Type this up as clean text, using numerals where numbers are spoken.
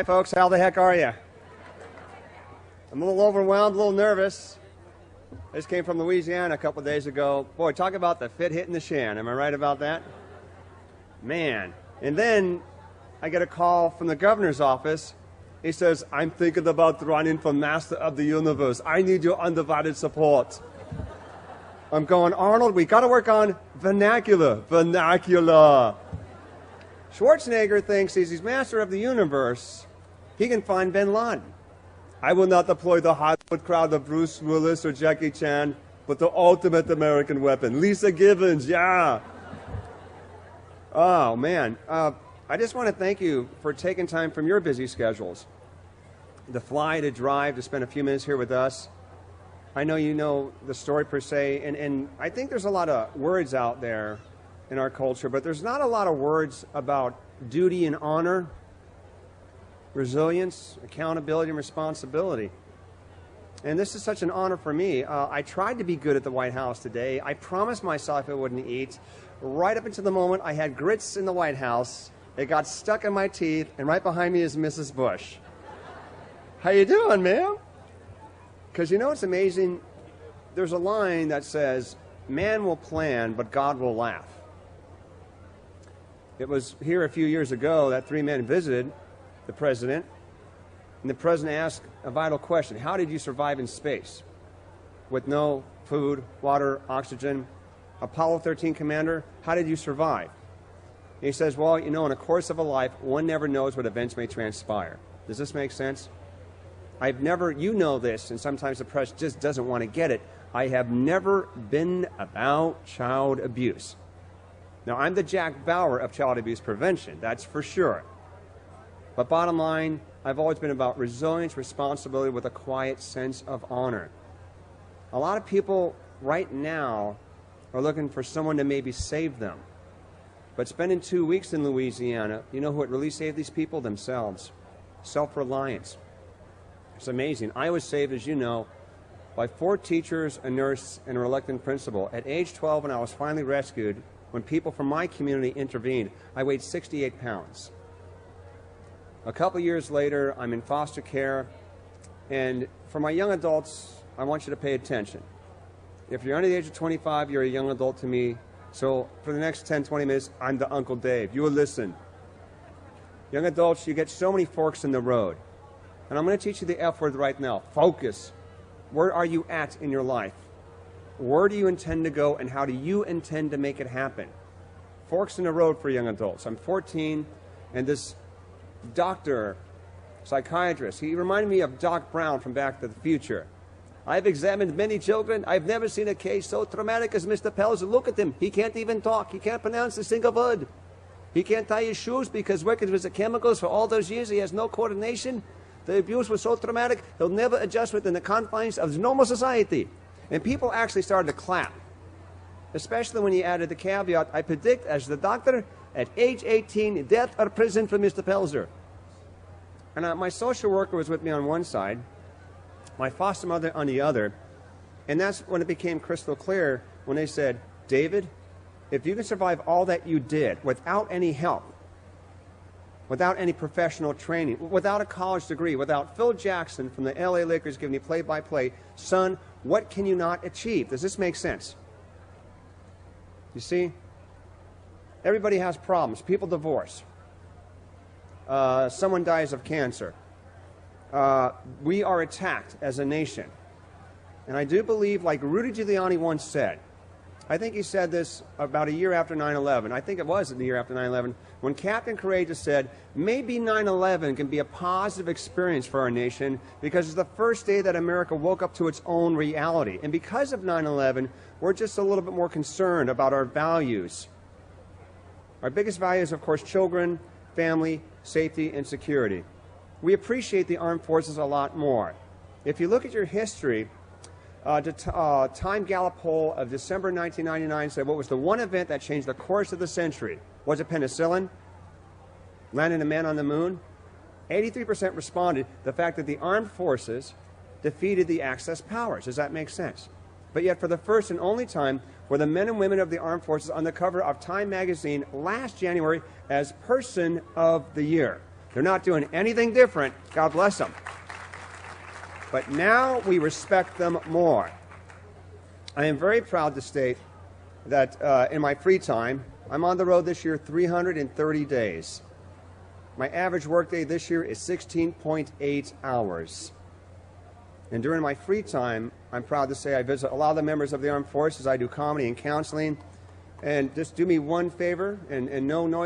Hi, folks. How the heck are you? I'm a little overwhelmed, a little nervous. I just came from Louisiana a couple of days ago. Boy, talk about the fit hitting the shan. Am I right about that? Man. And then I get a call from the governor's office. He says, I'm thinking about running for master of the universe. I need your undivided support. I'm going, Arnold, we got to work on vernacular. Vernacular. Schwarzenegger thinks he's master of the universe. He can find bin Laden. I will not deploy the Hollywood crowd of Bruce Willis or Jackie Chan, but the ultimate American weapon. Lisa Givens, yeah. Oh, man. I just want to thank you for taking time from your busy schedules to fly, to drive, to spend a few minutes here with us. I know you know the story per se, and I think there's a lot of words out there in our culture, but there's not a lot of words about duty and honor, resilience, accountability, and responsibility. And this is such an honor for me. I tried to be good at the White House today. I promised myself I wouldn't eat. Right up until the moment I had grits in the White House, it got stuck in my teeth, and right behind me is Mrs. Bush. How you doing, ma'am? Because you know what's amazing? There's a line that says, man will plan, but God will laugh. It was here a few years ago that three men visited the president, and the president asked a vital question. How did you survive in space? With no food, water, oxygen. Apollo 13 commander, how did you survive? And he says, well, you know, in the course of a life, one never knows what events may transpire. Does this make sense? You know this, and sometimes the press just doesn't want to get it. I have never been about child abuse. Now, I'm the Jack Bauer of child abuse prevention, that's for sure. But bottom line, I've always been about resilience, responsibility with a quiet sense of honor. A lot of people right now are looking for someone to maybe save them. But spending 2 weeks in Louisiana, you know what really saved these people? Themselves. Self-Reliance. It's amazing. I was saved, as you know, by 4 teachers, a nurse, and a reluctant principal. At age 12, when I was finally rescued, when people from my community intervened, I weighed 68 pounds. A couple years later, I'm in foster care, and for my young adults, I want you to pay attention. If you're under the age of 25, you're a young adult to me, so for the next 10, 20 minutes, I'm the Uncle Dave. You will listen. Young adults, you get so many forks in the road. And I'm going to teach you the F word right now. Focus. Where are you at in your life? Where do you intend to go, and how do you intend to make it happen? Forks in the road for young adults. I'm 14, and this doctor, psychiatrist, he reminded me of Doc Brown from Back to the Future. I've examined many children. I've never seen a case so traumatic as Mr. Pelzer. Look at him. He can't even talk. He can't pronounce a single word. He can't tie his shoes because working with the chemicals for all those years, he has no coordination. The abuse was so traumatic, he'll never adjust within the confines of normal society. And people actually started to clap, especially when he added the caveat, I predict, as the doctor, at age 18, death or prison for Mr. Pelzer. And my social worker was with me on one side, my foster mother on the other, and that's when it became crystal clear when they said, David, if you can survive all that you did without any help, without any professional training, without a college degree, without Phil Jackson from the LA Lakers giving you play-by-play, son, what can you not achieve? Does this make sense? You see? Everybody has problems. People divorce. Someone dies of cancer. We are attacked as a nation. And I do believe, like Rudy Giuliani once said, I think he said this about a year after 9/11. I think it was the year after 9/11, when Captain Courageous said, maybe 9/11 can be a positive experience for our nation because it's the first day that America woke up to its own reality. And because of 9/11, we're just a little bit more concerned about our values. Our biggest value is, of course, children, family, safety, and security. We appreciate the armed forces a lot more. If you look at your history, the Time Gallup poll of December 1999 said, what was the one event that changed the course of the century? Was it penicillin? Landing a man on the moon? 83% responded the fact that the armed forces defeated the Axis powers. Does that make sense? But yet, for the first and only time, were the men and women of the armed forces on the cover of Time magazine last January as Person of the Year. They're not doing anything different. God bless them. But now we respect them more. I am very proud to state that in my free time, I'm on the road this year 330 days. My average workday this year is 16.8 hours. And during my free time, I'm proud to say I visit a lot of the members of the armed forces. I do comedy and counseling. And just do me one favor and no noise.